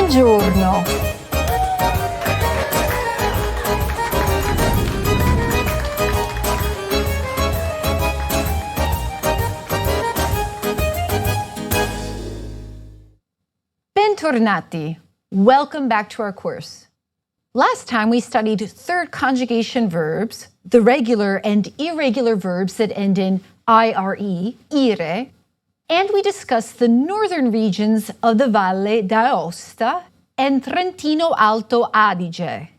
Buongiorno! Bentornati! Welcome back to our course. Last time we studied third conjugation verbs, the regular and irregular verbs that end in ire, ire, and we discussed the northern regions of the Valle d'Aosta and Trentino Alto Adige.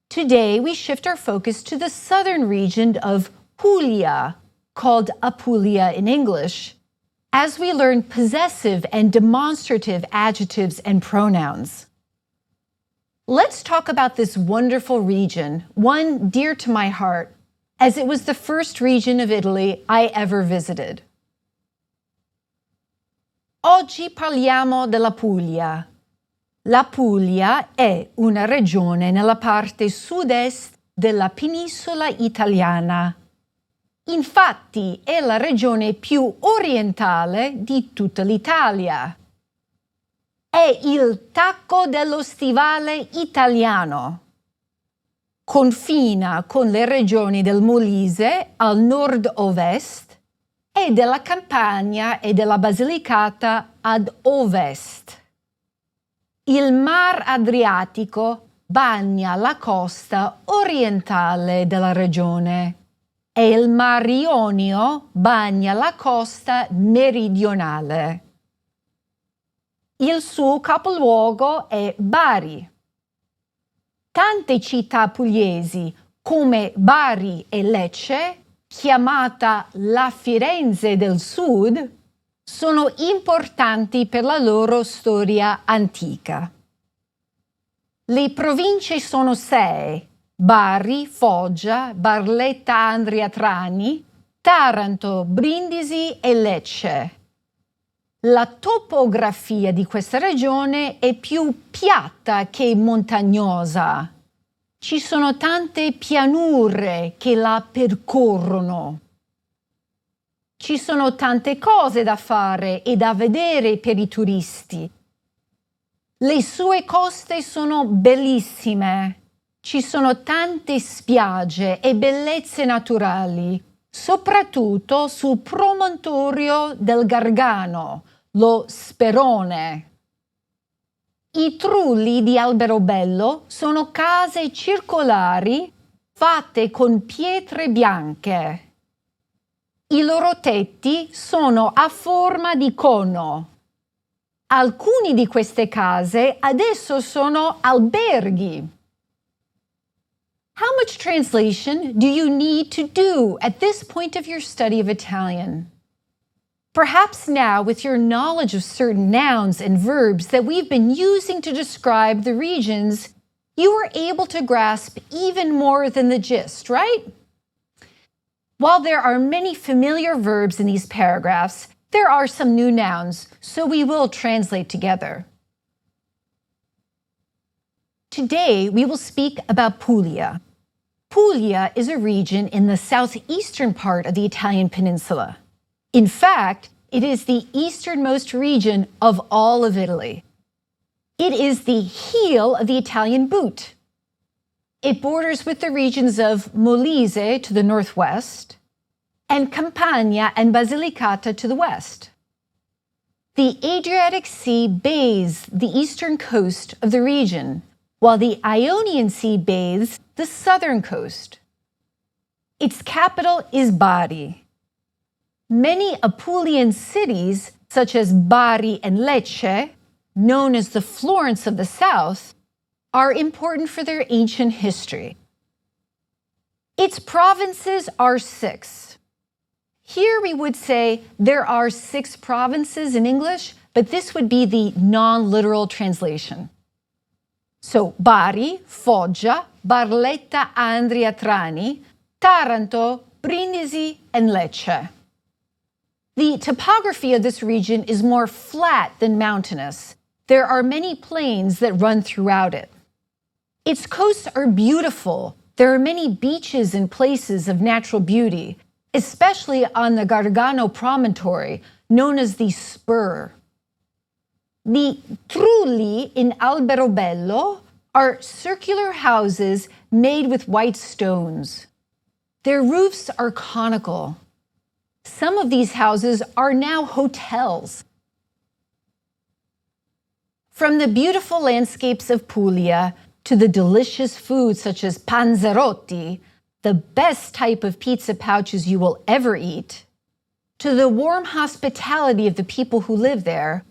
Today we shift our focus to the southern region of Puglia, called Apulia in English, as we learn possessive and demonstrative adjectives and pronouns. Let's talk about this wonderful region, one dear to my heart, as it was the first region of Italy I ever visited. Oggi parliamo della Puglia. La Puglia è una regione nella parte sud-est della penisola italiana. Infatti è la regione più orientale di tutta l'Italia. È il tacco dello stivale italiano. Confina con le regioni del Molise al nord-ovest e della Campania e della Basilicata ad ovest. Il Mar Adriatico bagna la costa orientale della regione e il Mar Ionio bagna la costa meridionale. Il suo capoluogo è Bari. Tante città pugliesi, come Bari e Lecce, chiamata la Firenze del Sud, sono importanti per la loro storia antica. Le province sono 6: Bari, Foggia, Barletta-Andria-Trani, Taranto, Brindisi e Lecce. La topografia di questa regione è più piatta che montagnosa. Ci sono tante pianure che la percorrono. Ci sono tante cose da fare e da vedere per i turisti. Le sue coste sono bellissime. Ci sono tante spiagge e bellezze naturali, soprattutto sul promontorio del Gargano, lo Sperone. I trulli di Alberobello sono case circolari fatte con pietre bianche. I loro tetti sono a forma di cono. Alcune di queste case adesso sono alberghi. How much translation do you need to do at this point of your study of Italian? Perhaps now, with your knowledge of certain nouns and verbs that we've been using to describe the regions, you are able to grasp even more than the gist, right? While there are many familiar verbs in these paragraphs, there are some new nouns, so we will translate together. Today, we will speak about Puglia. Puglia is a region in the southeastern part of the Italian peninsula. In fact, it is the easternmost region of all of Italy. It is the heel of the Italian boot. It borders with the regions of Molise to the northwest and Campania and Basilicata to the west. The Adriatic Sea bathes the eastern coast of the region, while the Ionian Sea bathes the southern coast. Its capital is Bari. Many Apulian cities, such as Bari and Lecce, known as the Florence of the South, are important for their ancient history. Its provinces are 6. Here we would say there are 6 provinces in English, but this would be the non-literal translation. So Bari, Foggia, Barletta-Andria-Trani, Taranto, Brindisi, and Lecce. The topography of this region is more flat than mountainous. There are many plains that run throughout it. Its coasts are beautiful. There are many beaches and places of natural beauty, especially on the Gargano promontory, known as the Spur. The trulli in Alberobello are circular houses made with white stones. Their roofs are conical. Some of these houses are now hotels. From the beautiful landscapes of Puglia to the delicious food such as panzerotti, the best type of pizza pouches you will ever eat, to the warm hospitality of the people who live there,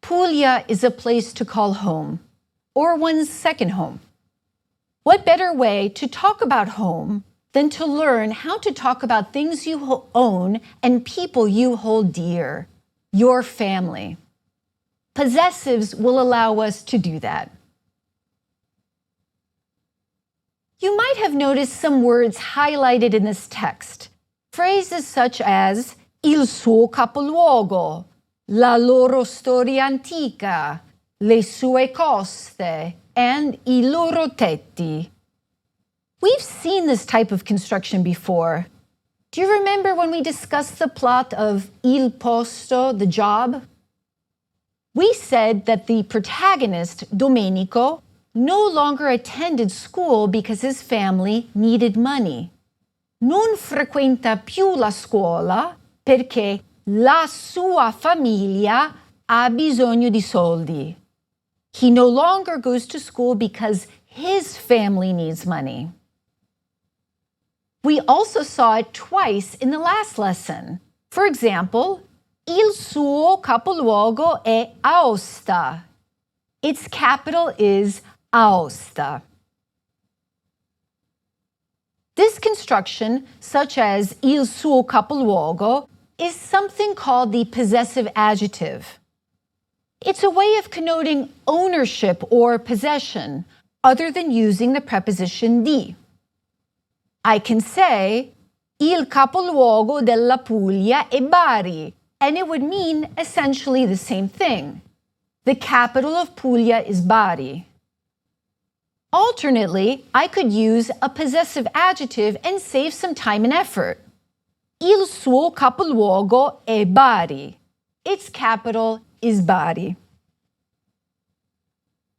Puglia is a place to call home, or one's second home. What better way to talk about home than to learn how to talk about things you own and people you hold dear, your family. Possessives will allow us to do that. You might have noticed some words highlighted in this text. Phrases such as il suo capoluogo, la loro storia antica, le sue coste, and I loro tetti. We've seen this type of construction before. Do you remember when we discussed the plot of Il Posto, the job? We said that the protagonist, Domenico, no longer attended school because his family needed money. Non frequenta più la scuola perché la sua famiglia ha bisogno di soldi. He no longer goes to school because his family needs money. We also saw it twice in the last lesson. For example, il suo capoluogo è Aosta. Its capital is Aosta. This construction, such as il suo capoluogo, is something called the possessive adjective. It's a way of connoting ownership or possession, other than using the preposition di. I can say, il capoluogo della Puglia è Bari, and it would mean essentially the same thing. The capital of Puglia is Bari. Alternately, I could use a possessive adjective and save some time and effort. Il suo capoluogo è Bari. Its capital is Bari.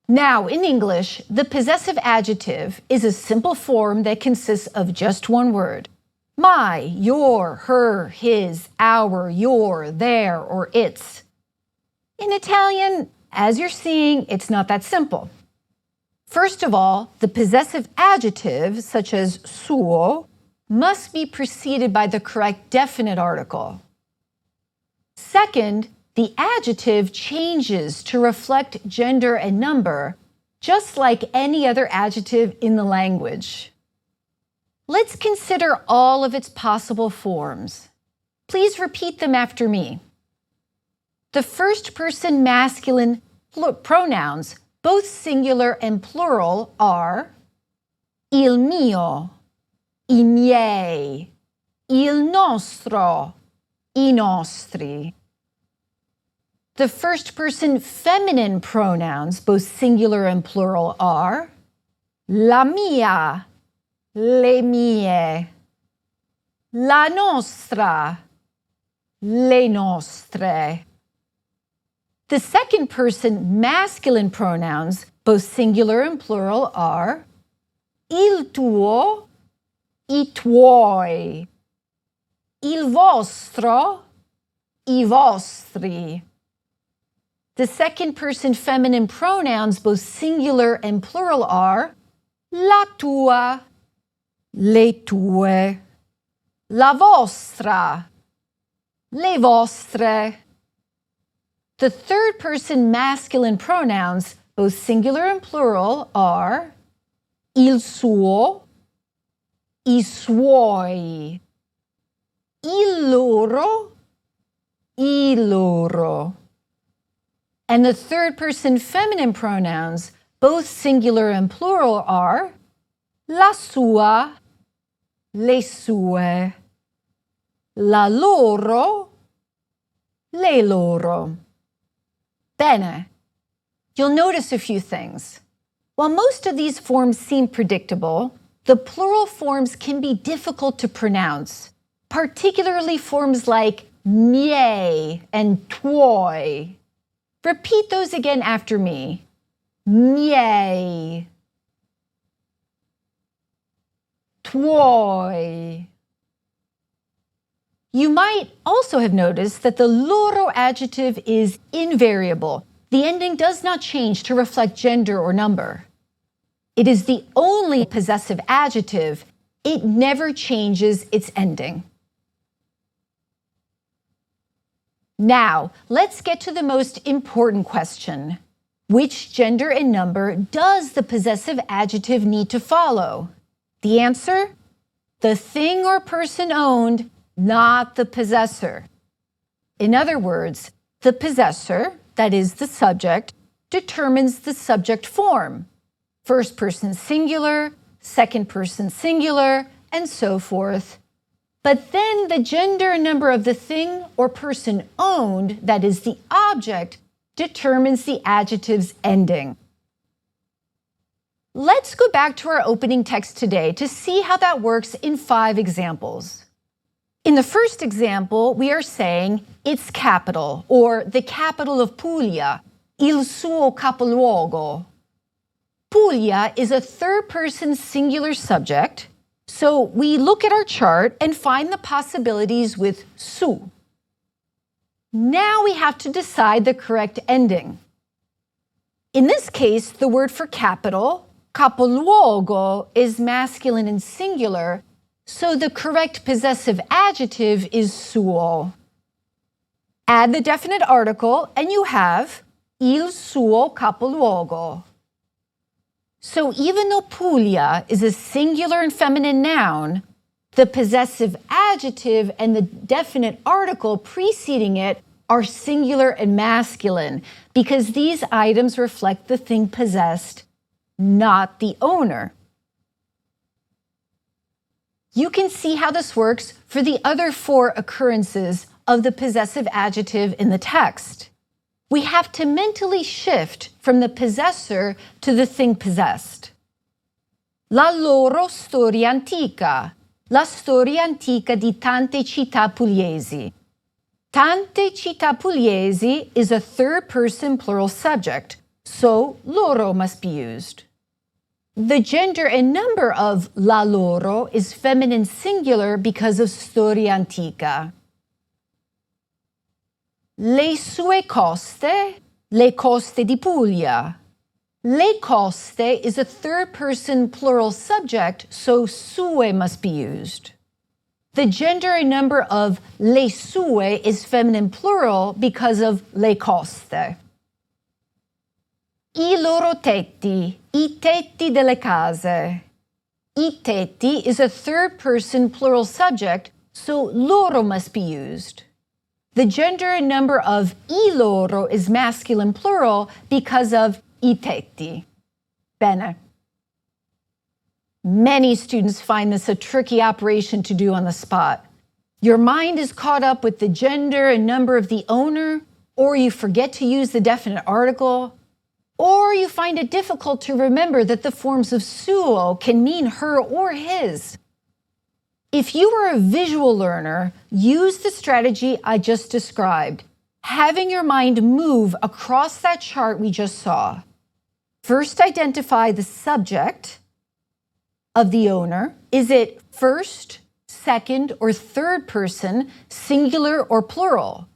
Now, in English, the possessive adjective is a simple form that consists of just one word. My, your, her, his, our, your, their, or its. In Italian, as you're seeing, it's not that simple. First of all, the possessive adjective, such as suo, must be preceded by the correct definite article. Second, the adjective changes to reflect gender and number, just like any other adjective in the language. Let's consider all of its possible forms. Please repeat them after me. The first person masculine pronouns, both singular and plural, are il mio, i miei, il nostro, i nostri. The first person feminine pronouns, both singular and plural, are la mia, le mie, la nostra, le nostre. The second person masculine pronouns, both singular and plural, are il tuo, i tuoi, il vostro, i vostri. The second person feminine pronouns, both singular and plural, are la tua, le tue, la vostra, le vostre. The third person masculine pronouns, both singular and plural, are il suo, i suoi, il loro, i loro. And the third person feminine pronouns, both singular and plural, are la sua, le sue, la loro, le loro. Bene. You'll notice a few things. While most of these forms seem predictable, the plural forms can be difficult to pronounce, particularly forms like miei and tuoi. Repeat those again after me. Miei, tuoi. You might also have noticed that the loro adjective is invariable. The ending does not change to reflect gender or number. It is the only possessive adjective. It never changes its ending. Now, let's get to the most important question. Which gender and number does the possessive adjective need to follow? The answer? The thing or person owned, not the possessor. In other words, the possessor, that is the subject, determines the subject form. First person singular, second person singular, and so forth. But then the gender and number of the thing or person owned, that is the object, determines the adjective's ending. Let's go back to our opening text today to see how that works in 5 examples. In the first example, we are saying its capital, or the capital of Puglia, il suo capoluogo. Puglia is a third-person singular subject, so we look at our chart and find the possibilities with su. Now we have to decide the correct ending. In this case, the word for capital, capoluogo, is masculine and singular, so the correct possessive adjective is suo. Add the definite article and you have il suo capoluogo. So even though Puglia is a singular and feminine noun, the possessive adjective and the definite article preceding it are singular and masculine because these items reflect the thing possessed, not the owner. You can see how this works for the other 4 occurrences of the possessive adjective in the text. We have to mentally shift from the possessor to the thing possessed. La loro storia antica, la storia antica di tante città pugliesi. Tante città pugliesi is a third-person plural subject, so loro must be used. The gender and number of la loro is feminine singular because of storia antica. Le sue coste, le coste di Puglia. Le coste is a third-person plural subject, so sue must be used. The gender and number of le sue is feminine plural because of le coste. I loro tetti, i tetti delle case. I tetti is a third-person plural subject, so loro must be used. The gender and number of I loro is masculine plural because of I tetti. Bene. Many students find this a tricky operation to do on the spot. Your mind is caught up with the gender and number of the owner, or you forget to use the definite article, or you find it difficult to remember that the forms of suo can mean her or his. If you are a visual learner, use the strategy I just described, having your mind move across that chart we just saw. First, identify the subject of the owner. Is it first, second, or third person, singular or plural?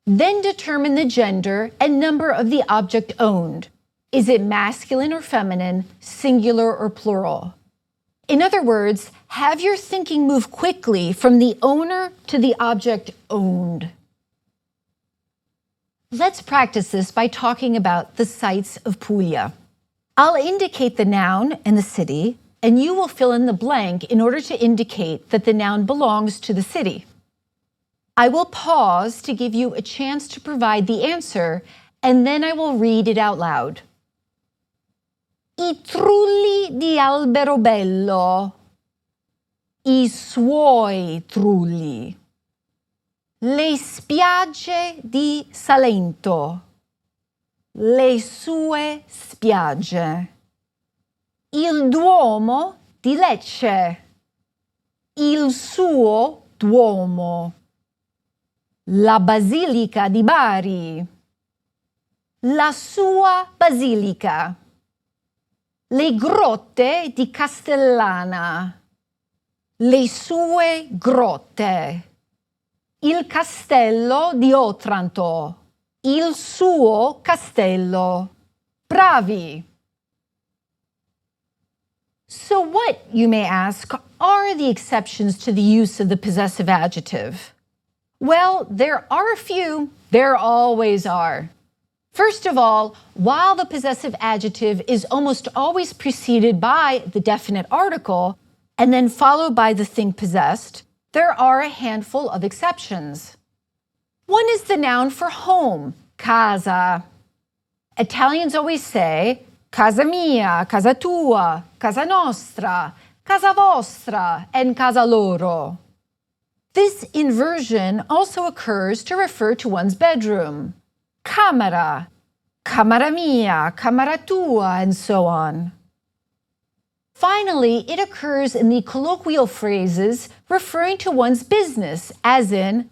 Then determine the gender and number of the object owned. Is it masculine or feminine, singular or plural? In other words, have your thinking move quickly from the owner to the object owned. Let's practice this by talking about the sites of Puglia. I'll indicate the noun and the city, and you will fill in the blank in order to indicate that the noun belongs to the city. I will pause to give you a chance to provide the answer, and then I will read it out loud. I trulli di Alberobello, i suoi trulli, le spiagge di Salento, le sue spiagge, il Duomo di Lecce, il suo Duomo, la Basilica di Bari, La sua basilica. Le grotte di Castellana. Le sue grotte. Il castello di Otranto. Il suo castello. Bravi! So what, you may ask, are the exceptions to the use of the possessive adjective? Well, there are a few. There always are. First of all, while the possessive adjective is almost always preceded by the definite article and then followed by the thing possessed, there are a handful of exceptions. One is the noun for home, casa. Italians always say casa mia, casa tua, casa nostra, casa vostra, and casa loro. This inversion also occurs to refer to one's bedroom. Camera, camera mia, camera tua, and so on. Finally, it occurs in the colloquial phrases referring to one's business, as in,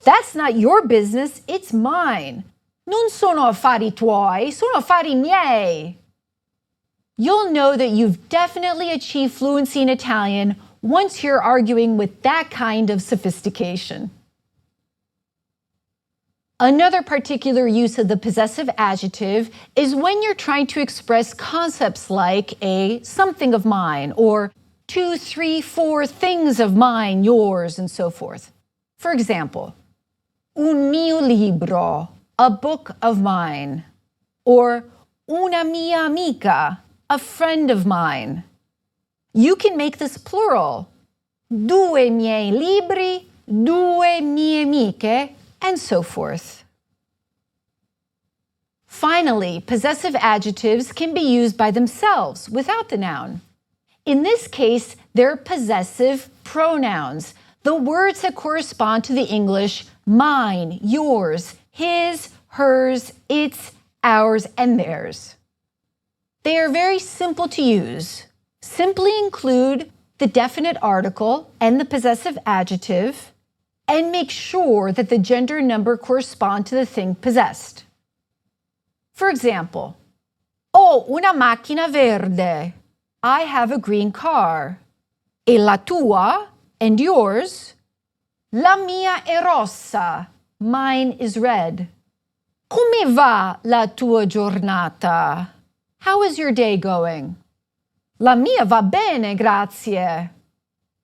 that's not your business, it's mine. Non sono affari tuoi, sono affari miei. You'll know that you've definitely achieved fluency in Italian once you're arguing with that kind of sophistication. Another particular use of the possessive adjective is when you're trying to express concepts like a something of mine, or 2, 3, 4 things of mine, yours, and so forth. For example, un mio libro, a book of mine, or una mia amica, a friend of mine. You can make this plural. Due miei libri, due mie amiche, and so forth. Finally, possessive adjectives can be used by themselves without the noun. In this case, they're possessive pronouns, the words that correspond to the English mine, yours, his, hers, its, ours, and theirs. They are very simple to use. Simply include the definite article and the possessive adjective, and make sure that the gender number correspond to the thing possessed. For example, ho una macchina verde. I have a green car. E la tua, and yours? La mia è rossa. Mine is red. Come va la tua giornata? How is your day going? La mia va bene, grazie.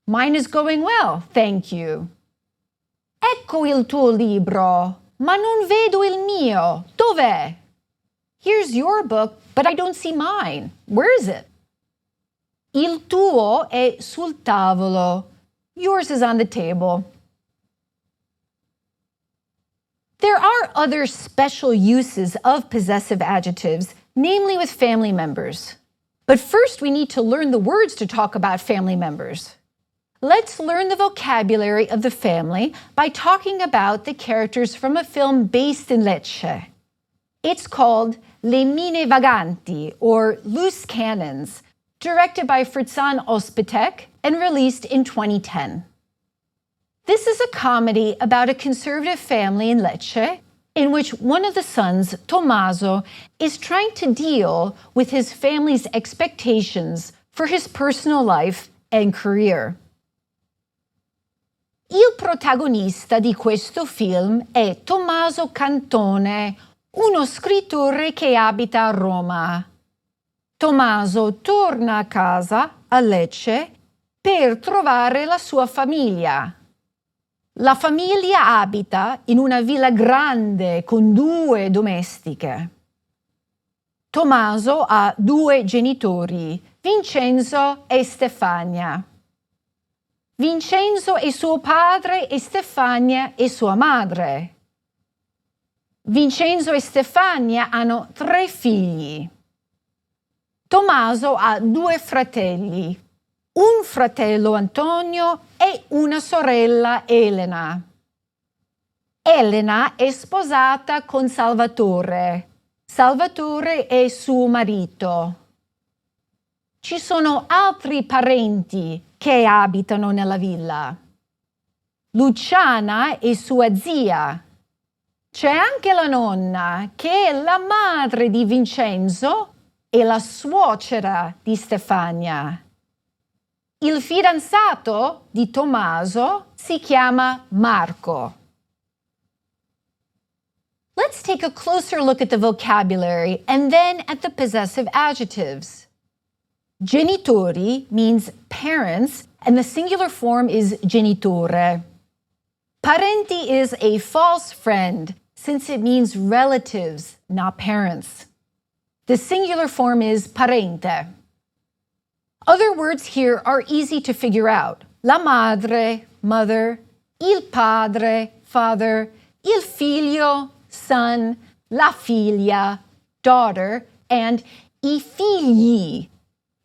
Mine is going well, thank you. Ecco il tuo libro, ma non vedo il mio. Dov'è? Here's your book, but I don't see mine. Where is it? Il tuo è sul tavolo. Yours is on the table. There are other special uses of possessive adjectives, namely with family members. But first we need to learn the words to talk about family members. Let's learn the vocabulary of the family by talking about the characters from a film based in Lecce. It's called Le Mine Vaganti, or Loose Cannons, directed by Fritzan Ospitek and released in 2010. This is a comedy about a conservative family in Lecce in which one of the sons, Tommaso, is trying to deal with his family's expectations for his personal life and career. Il protagonista di questo film è Tommaso Cantone, uno scrittore che abita a Roma. Tommaso torna a casa, a Lecce, per trovare la sua famiglia. La famiglia abita in una villa grande con 2 domestiche. Tommaso ha 2 genitori, Vincenzo e Stefania. Vincenzo è suo padre e Stefania è sua madre. Vincenzo e Stefania hanno 3 figli. Tommaso ha 2 fratelli, un fratello Antonio e una sorella Elena. Elena è sposata con Salvatore. Salvatore è suo marito. Ci sono altri parenti che abitano nella villa. Luciana è sua zia. C'è anche la nonna, che è la madre di Vincenzo e la suocera di Stefania. Il fidanzato di Tommaso si chiama Marco. Let's take a closer look at the vocabulary and then at the possessive adjectives. Genitori means parents, and the singular form is genitore. Parenti is a false friend, since it means relatives, not parents. The singular form is parente. Other words here are easy to figure out. La madre, mother, il padre, father, il figlio, son, la figlia, daughter, and I figli,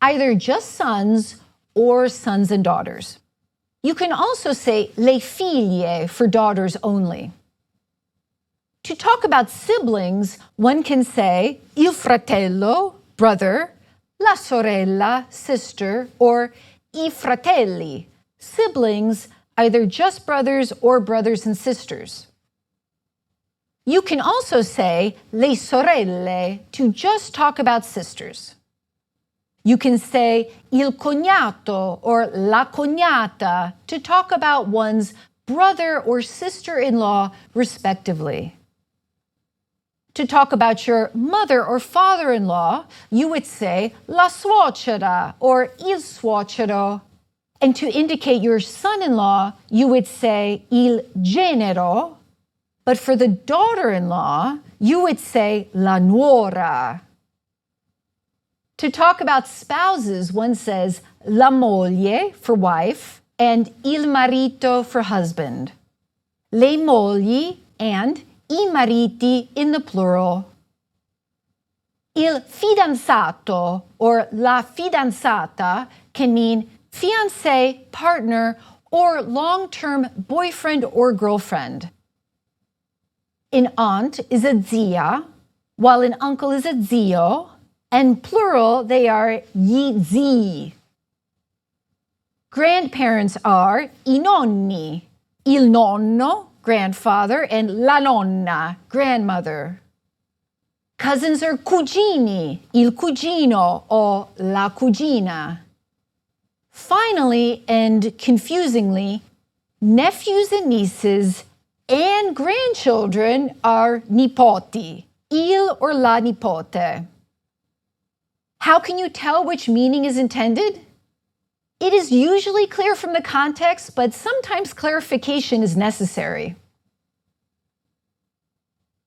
either just sons or sons and daughters. You can also say le figlie for daughters only. To talk about siblings, one can say il fratello, brother, la sorella, sister, or I fratelli, siblings, either just brothers or brothers and sisters. You can also say le sorelle to just talk about sisters. You can say il cognato or la cognata to talk about one's brother or sister-in-law, respectively. To talk about your mother or father-in-law, you would say la suocera or il suocero. And to indicate your son-in-law, you would say il genero. But for the daughter-in-law, you would say la nuora. To talk about spouses, one says la moglie for wife and il marito for husband. Le mogli and I mariti in the plural. Il fidanzato or la fidanzata can mean fiancé, partner, or long-term boyfriend or girlfriend. An aunt is a zia, while an uncle is a zio, and plural they are gli zii. Grandparents are I nonni, il nonno, grandfather, and la nonna, grandmother. Cousins are cugini, il cugino, or la cugina. Finally, and confusingly, nephews and nieces and grandchildren are nipoti, il or la nipote. How can you tell which meaning is intended? It is usually clear from the context, but sometimes clarification is necessary.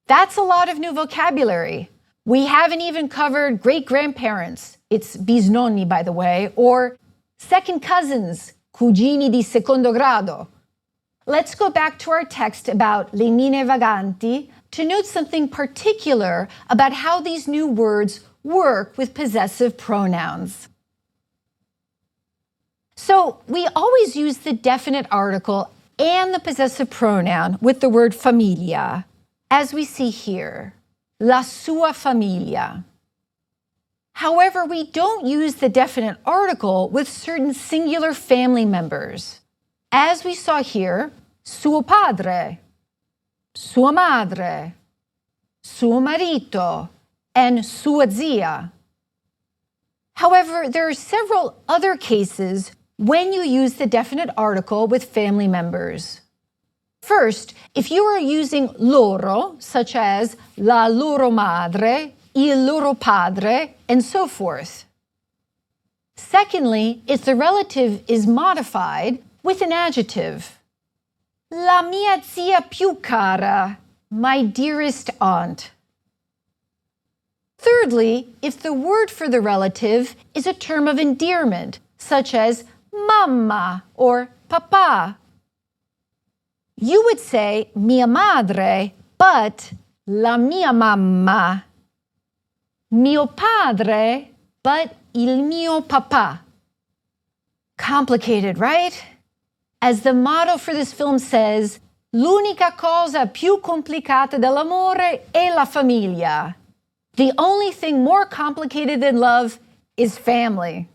That's a lot of new vocabulary. We haven't even covered great-grandparents, it's bisnonni, by the way, or second cousins, cugini di secondo grado. Let's go back to our text about le nine vaganti to note something particular about how these new words work with possessive pronouns. So we always use the definite article and the possessive pronoun with the word famiglia, as we see here, la sua famiglia. However, we don't use the definite article with certain singular family members. As we saw here, suo padre, sua madre, suo marito, and sua zia. However, there are several other cases when you use the definite article with family members. First, if you are using loro, such as la loro madre, il loro padre, and so forth. Secondly, if the relative is modified with an adjective. La mia zia più cara, my dearest aunt. Thirdly, if the word for the relative is a term of endearment, such as mamma or papà. You would say mia madre, but la mia mamma. Mio padre, but il mio papà. Complicated, right? As the motto for this film says, l'unica cosa più complicata dell'amore è la famiglia. The only thing more complicated than love is family.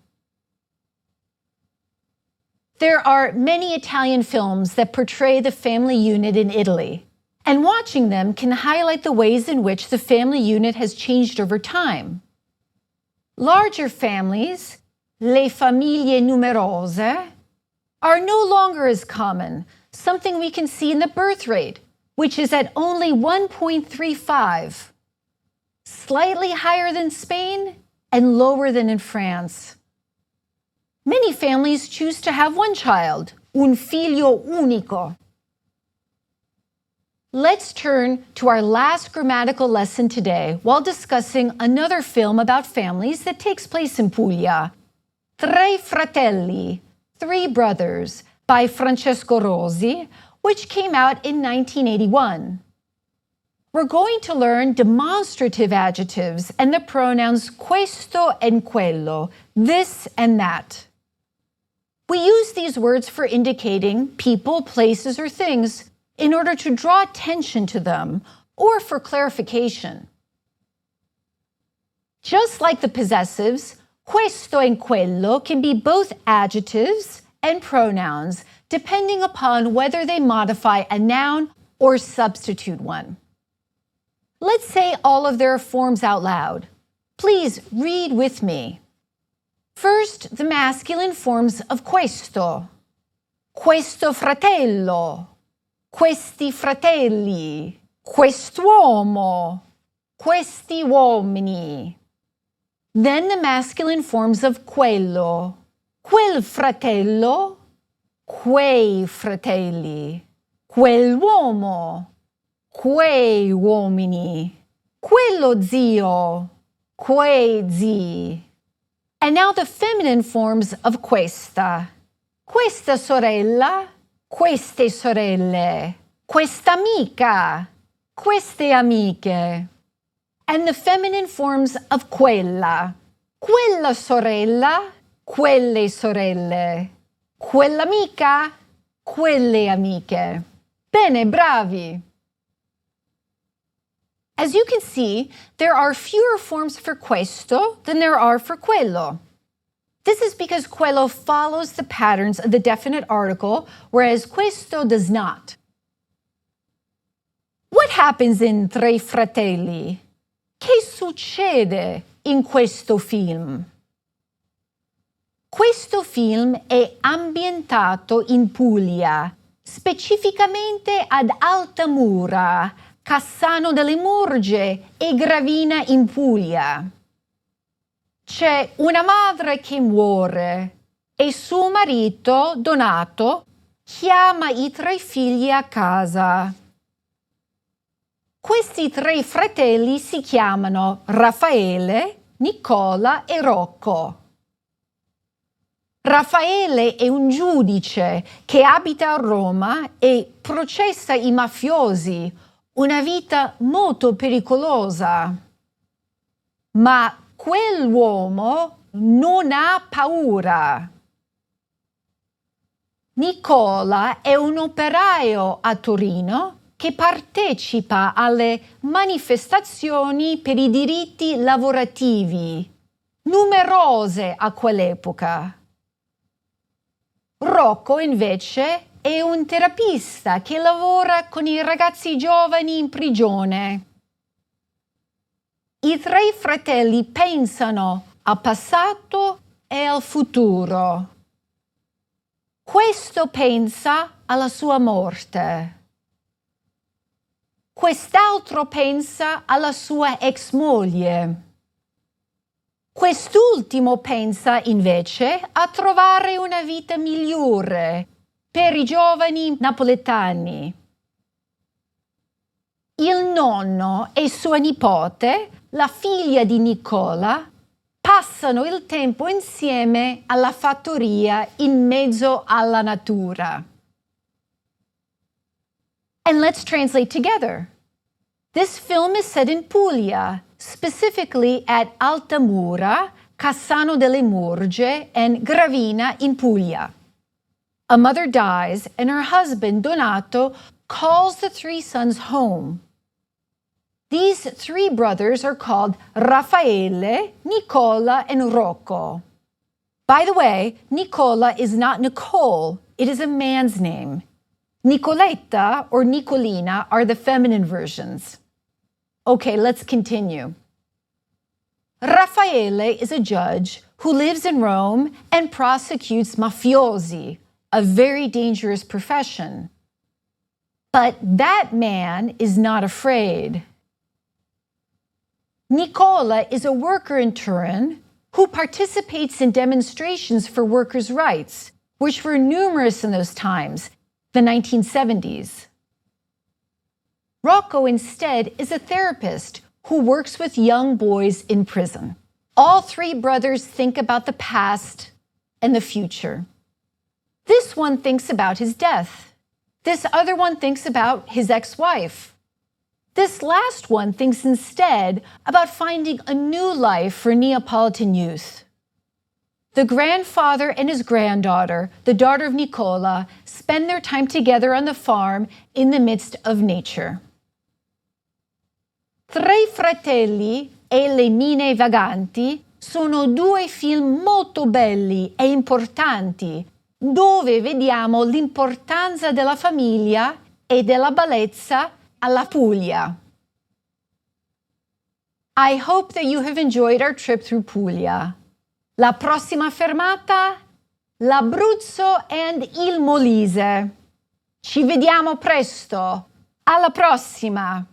There are many Italian films that portray the family unit in Italy. And watching them can highlight the ways in which the family unit has changed over time. Larger families, le famiglie numerose, are no longer as common, something we can see in the birth rate, which is at only 1.35, slightly higher than Spain and lower than in France. Many families choose to have one child, un figlio unico. Let's turn to our last grammatical lesson today while discussing another film about families that takes place in Puglia, Tre Fratelli, Three Brothers, by Francesco Rosi, which came out in 1981. We're going to learn demonstrative adjectives and the pronouns questo and quello, this and that. We use these words for indicating people, places, or things in order to draw attention to them or for clarification. Just like the possessives, questo and quello can be both adjectives and pronouns, depending upon whether they modify a noun or substitute one. Let's say all of their forms out loud. Please read with me. First, the masculine forms of questo. Questo fratello, questi fratelli, quest'uomo, questi uomini. Then the masculine forms of quello. Quel fratello, quei fratelli, quell'uomo, quei uomini, quello zio, quei zii. And now the feminine forms of questa. Questa sorella, queste sorelle, questa amica, queste amiche. And the feminine forms of quella. Quella sorella, quelle sorelle, quell'amica, quelle amiche. Bene, bravi! As you can see, there are fewer forms for questo than there are for quello. This is because quello follows the patterns of the definite article, whereas questo does not. What happens in Tre Fratelli? Che succede in questo film? Questo film è ambientato in Puglia, specificamente ad Altamura, Cassano delle Murge e Gravina in Puglia. C'è una madre che muore e suo marito, Donato, chiama i tre figli a casa. Questi tre fratelli si chiamano Raffaele, Nicola e Rocco. Raffaele è un giudice che abita a Roma e processa i mafiosi, una vita molto pericolosa. Ma quell'uomo non ha paura. Nicola è un operaio a Torino che partecipa alle manifestazioni per i diritti lavorativi, numerose a quell'epoca. Rocco, invece, è un terapista che lavora con i ragazzi giovani in prigione. I tre fratelli pensano al passato e al futuro. Questo pensa alla sua morte. Quest'altro pensa alla sua ex moglie. Quest'ultimo pensa invece a trovare una vita migliore per i giovani napoletani. Il nonno e sua nipote, la figlia di Nicola, passano il tempo insieme alla fattoria in mezzo alla natura. And let's translate together. This film is set in Puglia, specifically at Altamura, Cassano delle Murge, and Gravina in Puglia. A mother dies, and her husband, Donato, calls the three sons home. These three brothers are called Raffaele, Nicola, and Rocco. By the way, Nicola is not Nicole, it is a man's name. Nicoletta or Nicolina are the feminine versions. Okay, let's continue. Raffaele is a judge who lives in Rome and prosecutes mafiosi, a very dangerous profession. But that man is not afraid. Nicola is a worker in Turin who participates in demonstrations for workers' rights, which were numerous in those times, the 1970s. Rocco instead is a therapist who works with young boys in prison. All three brothers think about the past and the future. This one thinks about his death. This other one thinks about his ex-wife. This last one thinks instead about finding a new life for Neapolitan youth. The grandfather and his granddaughter, the daughter of Nicola, spend their time together on the farm in the midst of nature. Tre fratelli e le mine vaganti sono due film molto belli e importanti, dove vediamo l'importanza della famiglia e della bellezza alla Puglia. I hope that you have enjoyed our trip through Puglia. La prossima fermata, l'Abruzzo and il Molise. Ci vediamo presto. Alla prossima!